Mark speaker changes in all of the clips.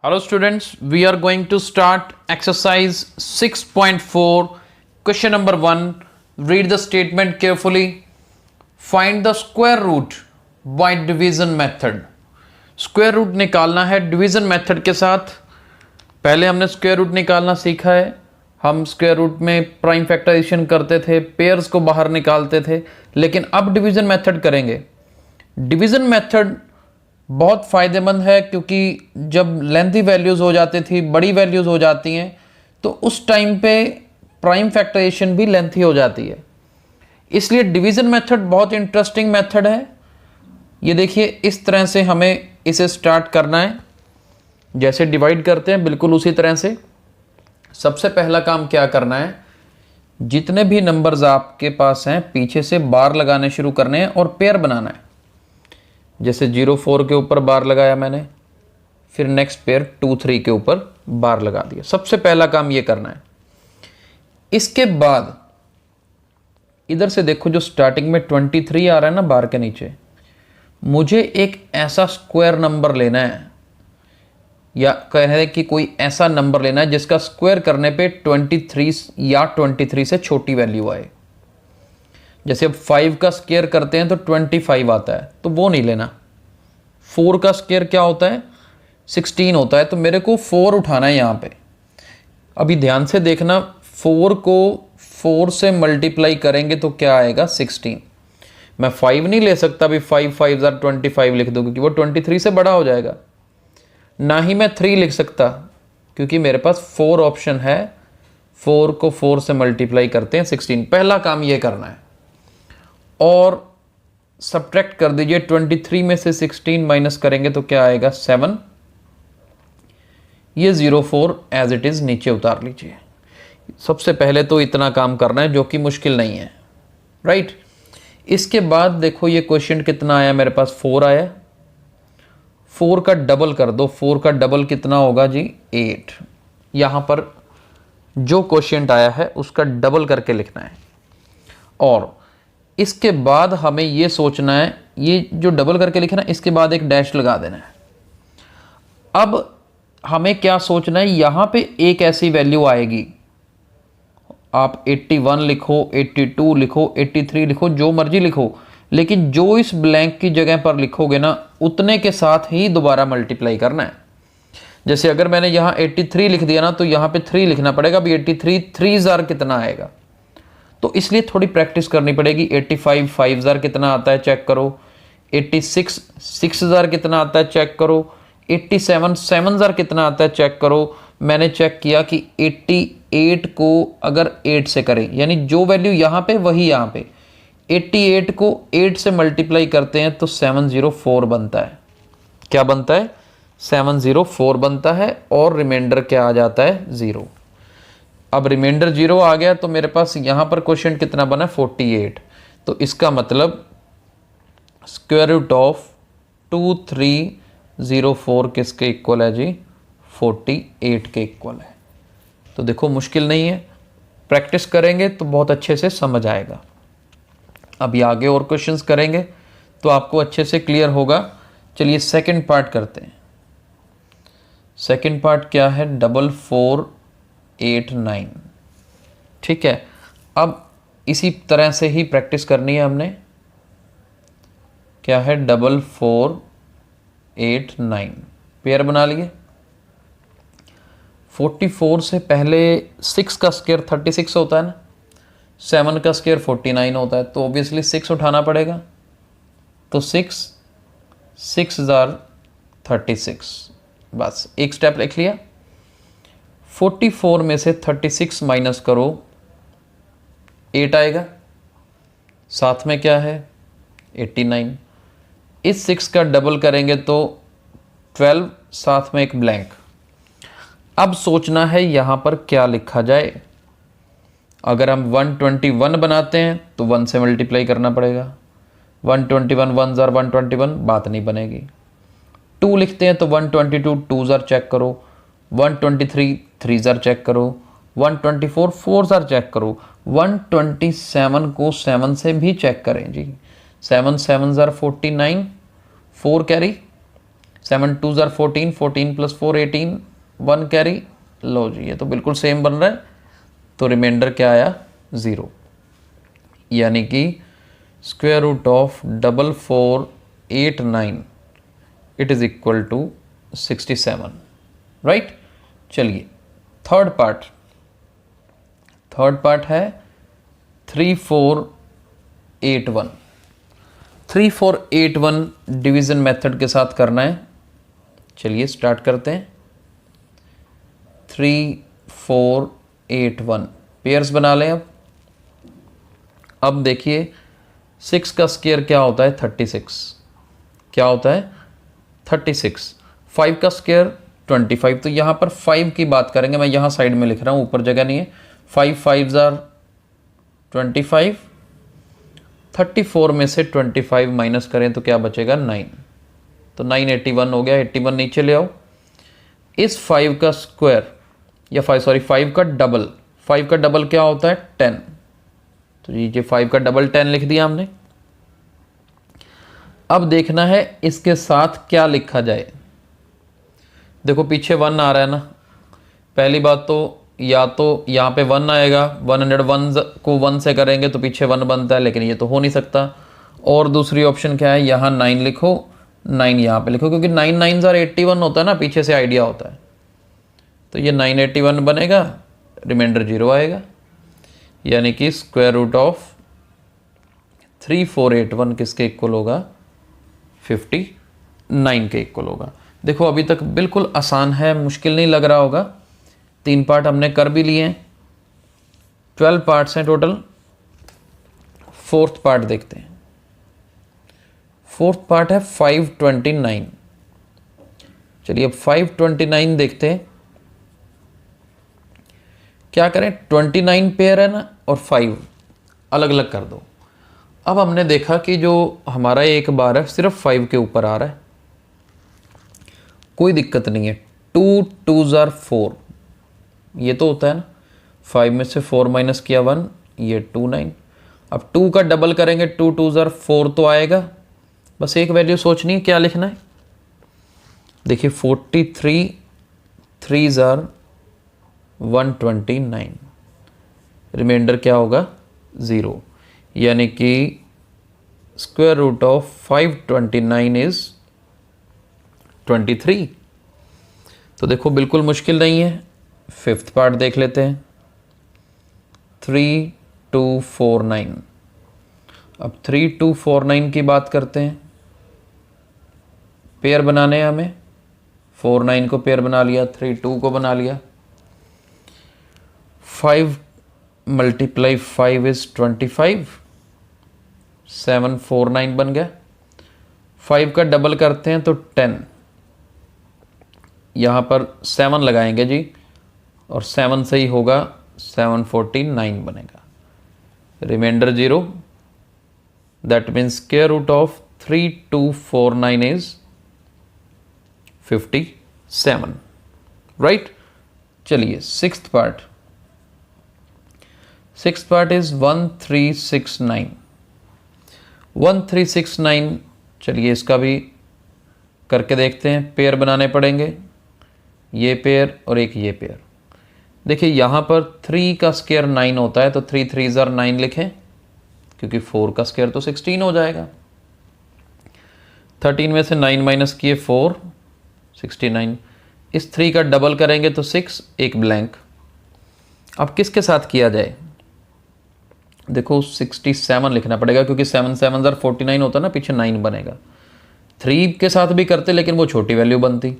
Speaker 1: Hello students, we are going to start exercise 6.4. Question number 1. Read the statement carefully. Find the square root by division method. Square root निकालना है division method के साथ। पहले हमने square root निकालना सीखा है। हम स्क्वायर रूट में प्राइम फैक्टराइजेशन करते थे, पेयर्स को बाहर निकालते थे, लेकिन अब डिवीजन मेथड करेंगे। डिवीजन मेथड बहुत फ़ायदेमंद है क्योंकि जब लेंथी वैल्यूज़ हो जाती थी, बड़ी वैल्यूज़ हो जाती हैं, तो उस टाइम पे प्राइम फैक्टराइजेशन भी लेंथी हो जाती है। इसलिए डिवीज़न मेथड बहुत इंटरेस्टिंग मेथड है। ये देखिए, इस तरह से हमें इसे स्टार्ट करना है। जैसे डिवाइड करते हैं बिल्कुल उसी तरह से। सबसे पहला काम क्या करना है, जितने भी नंबर्स आपके पास हैं पीछे से बार लगाने शुरू करने हैं और पेयर बनाना है। जैसे 0-4 के ऊपर बार लगाया मैंने, फिर नेक्स्ट पेयर 2-3 के ऊपर बार लगा दिया। सबसे पहला काम ये करना है। इसके बाद इधर से देखो, जो स्टार्टिंग में 23 आ रहा है ना बार के नीचे, मुझे एक ऐसा स्क्वायर नंबर लेना है, या कह रहे हैं कि कोई ऐसा नंबर लेना है जिसका स्क्वायर करने पे 23 या 23 से छोटी वैल्यू आए। जैसे अब 5 का स्क्वायर करते हैं तो 25 आता है, तो वो नहीं लेना। 4 का स्क्वायर क्या होता है, 16 होता है, तो मेरे को 4 उठाना है यहाँ पे। अभी ध्यान से देखना, 4 को 4 से मल्टीप्लाई करेंगे तो क्या आएगा, 16। मैं 5 नहीं ले सकता, अभी 5 5 25 लिख दूँ क्योंकि वो 23 से बड़ा हो जाएगा। ना ही मैं 3 लिख सकता क्योंकि मेरे पास 4 ऑप्शन है। 4 को 4 से मल्टीप्लाई करते हैं 16। पहला काम ये करना है और सब्ट्रैक्ट कर दीजिए। 23 में से 16 माइनस करेंगे तो क्या आएगा, 7। ये 04 एज इट इज़ नीचे उतार लीजिए। सबसे पहले तो इतना काम करना है जो कि मुश्किल नहीं है, राइट। इसके बाद देखो ये क्वेश्चन कितना आया मेरे पास, 4 आया। 4 का डबल कर दो। 4 का डबल कितना होगा जी, 8। यहाँ पर जो क्वेश्चन आया है उसका डबल करके लिखना है। और इसके बाद हमें ये सोचना है, ये जो डबल करके लिखना है इसके बाद एक डैश लगा देना है। अब हमें क्या सोचना है, यहाँ पे एक ऐसी वैल्यू आएगी, आप 81 लिखो, 82 लिखो, 83 लिखो, जो मर्जी लिखो, लेकिन जो इस ब्लैंक की जगह पर लिखोगे ना उतने के साथ ही दोबारा मल्टीप्लाई करना है। जैसे अगर मैंने यहाँ 83 लिख दिया ना तो यहाँ पे 3 लिखना पड़ेगा। अभी 83 3 जार कितना आएगा, तो इसलिए थोड़ी प्रैक्टिस करनी पड़ेगी। 85 5 जार कितना आता है चेक करो। 86 6 जार कितना आता है चेक करो। 87 7 जार कितना आता है चेक करो। मैंने चेक किया कि 88 को अगर 8 से करें, यानी जो वैल्यू यहाँ पे वही यहाँ पे, 88 को 8 से मल्टीप्लाई करते हैं तो 704 बनता है। क्या बनता है, 704 बनता है। और रिमाइंडर क्या आ जाता है, 0। अब रिमाइंडर 0 आ गया तो मेरे पास यहाँ पर क्वेश्चन कितना बना, 48। तो इसका मतलब स्क्वायर रूट ऑफ 2304 किसके इक्वल है जी, 48 के इक्वल है। तो देखो मुश्किल नहीं है, प्रैक्टिस करेंगे तो बहुत अच्छे से समझ आएगा। अभी आगे और क्वेश्चंस करेंगे तो आपको अच्छे से क्लियर होगा। चलिए सेकंड पार्ट करते हैं। सेकंड पार्ट क्या है, 4489। ठीक है, अब इसी तरह से ही प्रैक्टिस करनी है हमने। क्या है, 4489 पेयर बना लिए। 44 से पहले 6 का स्क्वायर 36 होता है ना, 7 का स्क्वायर 49 होता है, तो ऑब्वियसली 6 उठाना पड़ेगा। तो 6 जार 36, बस एक स्टेप लिख लिया। 44 में से 36 माइनस करो, 8 आएगा। साथ में क्या है, 89। इस 6 का डबल करेंगे तो 12, साथ में एक ब्लैंक। अब सोचना है यहाँ पर क्या लिखा जाए। अगर हम 121 बनाते हैं तो 1 से मल्टीप्लाई करना पड़ेगा। 121 1 जार 121, बात नहीं बनेगी। 2 लिखते हैं तो 122 2 जार चेक करो। 123 3 जार चेक करो। 124 4 जार चेक करो। 127 को 7 से भी चेक करें जी। 7 7 जार 49, 4 कैरी, 7 2 ज़ार 14, 14 प्लस 4 18, 1 कैरी। लो जी, ये तो बिल्कुल सेम बन रहा है, तो रिमाइंडर क्या आया 0, यानी कि square root of 4489 it is equal to 67, right. चलिए थर्ड पार्ट है 3481। 3481 डिवीज़न मेथड के साथ करना है। चलिए स्टार्ट करते हैं। 3481 पेयर्स बना लें। अब देखिए 6 का स्क्वायर क्या होता है 36, क्या होता है 36। 5 का स्क्वायर 25, तो यहाँ पर 5 की बात करेंगे। मैं यहाँ साइड में लिख रहा हूँ, ऊपर जगह नहीं है। 5 5 ज़ार 25, 34 में से 25 माइनस करें तो क्या बचेगा 9, तो 981 हो गया। 81 नीचे ले आओ। इस 5 का स्क्वायर या 5 का डबल, 5 का डबल क्या होता है 10, तो ये 5 का डबल 10 लिख दिया हमने। अब देखना है इसके साथ क्या लिखा जाए। देखो पीछे 1 आ रहा है ना, पहली बात तो या तो यहाँ पे 1 आएगा, 101 को 1 से करेंगे तो पीछे 1 बनता है, लेकिन ये तो हो नहीं सकता। और दूसरी ऑप्शन क्या है, यहाँ 9 लिखो, 9 यहाँ पे लिखो, क्योंकि 9 9 ज़ार 81 होता है ना, पीछे से आइडिया होता है। तो ये 981 बनेगा, रिमाइंडर 0 आएगा, यानी कि स्क्वायर रूट ऑफ 3481 किसके इक्वल होगा 59 के इक्वल होगा। देखो अभी तक बिल्कुल आसान है, मुश्किल नहीं लग रहा होगा। 3 पार्ट हमने कर भी लिए हैं, 12 पार्ट्स हैं टोटल। फोर्थ पार्ट देखते हैं। फोर्थ पार्ट है 529। चलिए अब 529 देखते हैं। क्या करें, 29 पेयर है ना, और 5 अलग अलग कर दो। अब हमने देखा कि जो हमारा एक बार है सिर्फ 5 के ऊपर आ रहा है, कोई दिक्कत नहीं है। 2 2 ज़ार 4 ये तो होता है ना, 5 में से 4 माइनस किया 1, ये 2 9। अब 2 का डबल करेंगे, 2 2 ज़ार 4 तो आएगा। बस एक वैल्यू सोचनी है, क्या लिखना है। देखिए 43 3 ज़ार 129, रिमाइंडर क्या होगा 0, यानी कि स्क्वायर रूट ऑफ 529 इज 23। तो देखो बिल्कुल मुश्किल नहीं है। फिफ्थ पार्ट देख लेते हैं। 3249। अब 3249 की बात करते हैं। पेयर बनाने हैं हमें। 49 को पेयर बना लिया, 32 को बना लिया। 5 मल्टीप्लाई 5 इज 25, 749 बन गया। 5 का डबल करते हैं तो 10, यहाँ पर 7 लगाएंगे जी, और 7 से ही होगा 749 बनेगा। Remainder 0, that means square root of 3249 is 57, right. चलिए सिक्स्थ पार्ट इज 1369। 1369, चलिए इसका भी करके देखते हैं। पेयर बनाने पड़ेंगे, ये पेयर और एक ये पेयर। देखिए यहाँ पर 3 का स्क्वायर 9 होता है, तो 3 3 ज़ार 9 लिखें, क्योंकि 4 का स्क्वायर तो 16 हो जाएगा। 13 में से 9 माइनस किए 4, 69। इस 3 का डबल करेंगे तो 6, एक ब्लैंक। अब किसके साथ किया जाए, देखो 67 लिखना पड़ेगा, क्योंकि 7 7 ज़ार 49 होता है ना, पीछे 9 बनेगा। 3 के साथ भी करते लेकिन वो छोटी वैल्यू बनती,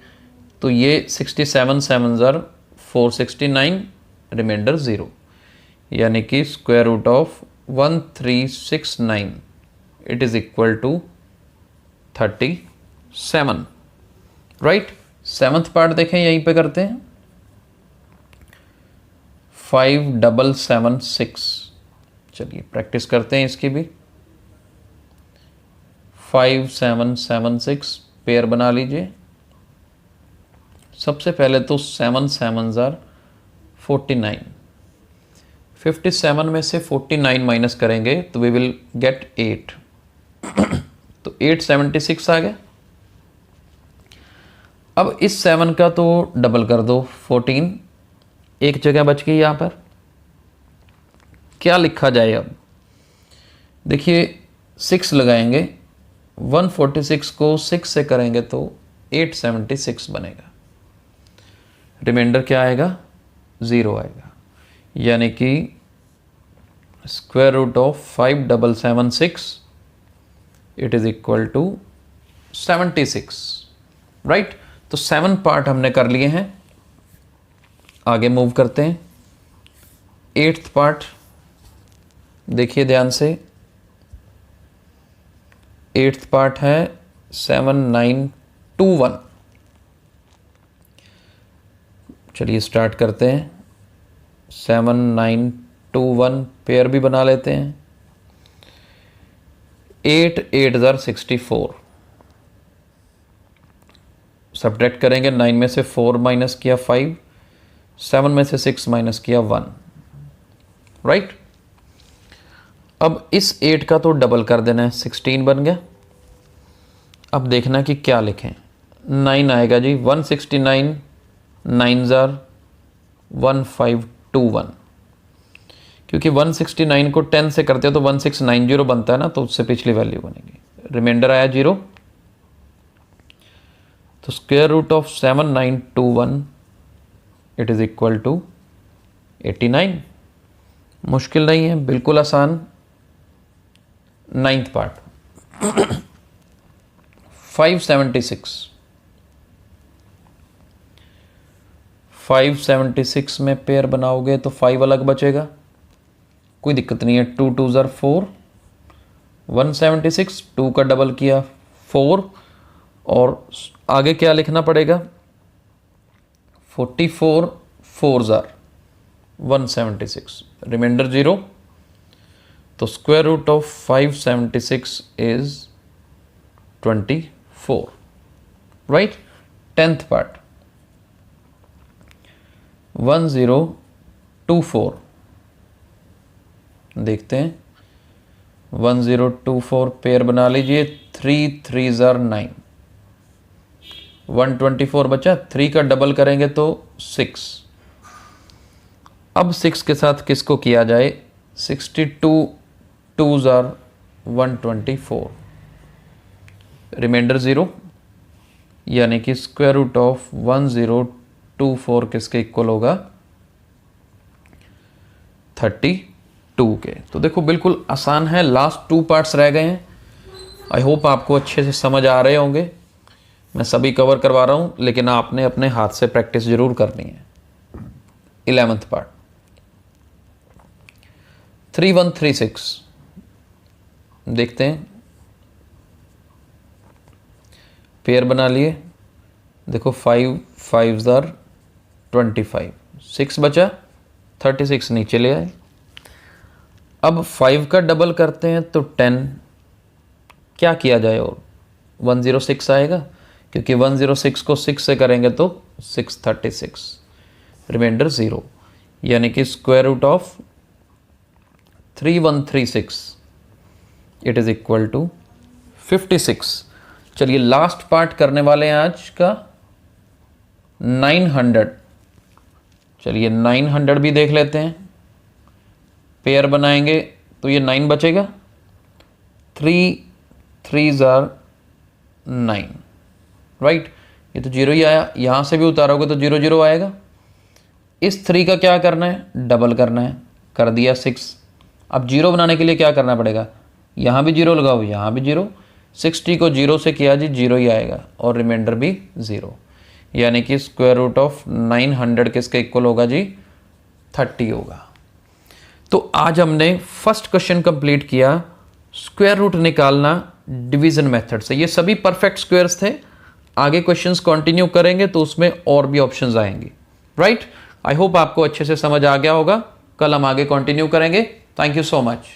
Speaker 1: तो ये 67 7 ज़ार 469, रिमाइंडर 0, यानी कि square root of 1369 it is equal to 37, right. Seventh part देखें, यहीं पे करते हैं। 5776, चलिए प्रैक्टिस करते हैं इसकी भी। 5776 पेयर बना लीजिए। सबसे पहले तो 7 7 ज़ार 49, 57 में से 49 माइनस करेंगे तो वी विल गेट 8, तो 876 आ गया। अब इस 7 का तो डबल कर दो 14, एक जगह बच गई यहाँ पर। क्या लिखा जाए अब? देखिए 6 लगाएंगे, 146 को 6 से करेंगे तो 876 बनेगा। रिमाइंडर क्या आएगा? 0 आएगा। यानी कि square root of 5776 it is equal to 76, right. तो 7 पार्ट हमने कर लिए हैं। आगे मूव करते हैं। 8th पार्ट देखिए ध्यान से। 8th पार्ट है 7921। चलिए स्टार्ट करते हैं। 7921 पेयर भी बना लेते हैं। 8 8 64, सब्ट्रैक्ट करेंगे। 9 में से 4 माइनस किया 5, 7 में से 6 माइनस किया 1, राइट। अब इस 8 का तो डबल कर देना है, 16 बन गया। अब देखना कि क्या लिखें। 9 आएगा जी, 169 9 1521, क्योंकि 169 को 10 से करते हो तो 1690 बनता है ना, तो उससे पिछली वैल्यू बनेगी। रिमाइंडर आया 0। तो square root of 7921 it is equal to 89। मुश्किल नहीं है, बिल्कुल आसान। 9th पार्ट 576 में पेयर बनाओगे तो 5 अलग बचेगा, कोई दिक्कत नहीं है। 2 2 4, 176, 2 का डबल किया 4, और आगे क्या लिखना पड़ेगा? 44 4 176, रिमाइंडर 0। तो square root of 576 is 24, right. 10th part 1024 देखते हैं। 1024 पेयर बना लीजिए। 3 3 9, 124 बचा। 3 का डबल करेंगे तो 6। अब 6 के साथ किसको किया जाए? 62 2 124, रिमाइंडर 0। यानी कि स्क्वायर रूट ऑफ 1024 किसके इक्वल होगा? 32 के। तो देखो बिल्कुल आसान है। लास्ट 2 पार्ट्स रह गए हैं। आई होप आपको अच्छे से समझ आ रहे होंगे। मैं सभी कवर करवा रहा हूं, लेकिन आपने अपने हाथ से प्रैक्टिस जरूर करनी है। 11th पार्ट 3136 देखते हैं। पेयर बना लिए। देखो 5 5 25, 6 बचा, 36 नीचे ले आए। अब 5 का डबल करते हैं तो 10। क्या किया जाए? और 106 आएगा, क्योंकि 106 को 6 से करेंगे तो 636, रिमाइंडर 0। यानी कि square root of 3136 it is equal to 56। चलिए लास्ट पार्ट करने वाले हैं आज का 900। चलिए 900 भी देख लेते हैं। पेयर बनाएंगे तो ये 9 बचेगा। 3 3 9, राइट। ये तो 0 ही आया। यहां से भी उतारोगे तो 0 0 आएगा। इस 3 का क्या करना है? डबल करना है। कर दिया 6। अब 0 बनाने के लिए क्या करना पड़ेगा? यहां भी 0 लगाओ, यहां भी 0। 60 को 0 से किया जी, 0 ही आएगा, और रिमाइंडर भी 0। यानी कि स्क्वायर रूट ऑफ 900 किसके इक्वल होगा जी? 30 होगा। तो आज हमने फर्स्ट क्वेश्चन कंप्लीट किया, स्क्वायर रूट निकालना डिवीजन मेथड से। ये सभी परफेक्ट स्क्वायर्स थे। आगे क्वेश्चंस कंटिन्यू करेंगे तो उसमें और भी ऑप्शंस आएंगे, राइट। आई होप आपको अच्छे से समझ आ गया होगा। कल हम आगे कंटिन्यू करेंगे। Thank you so much.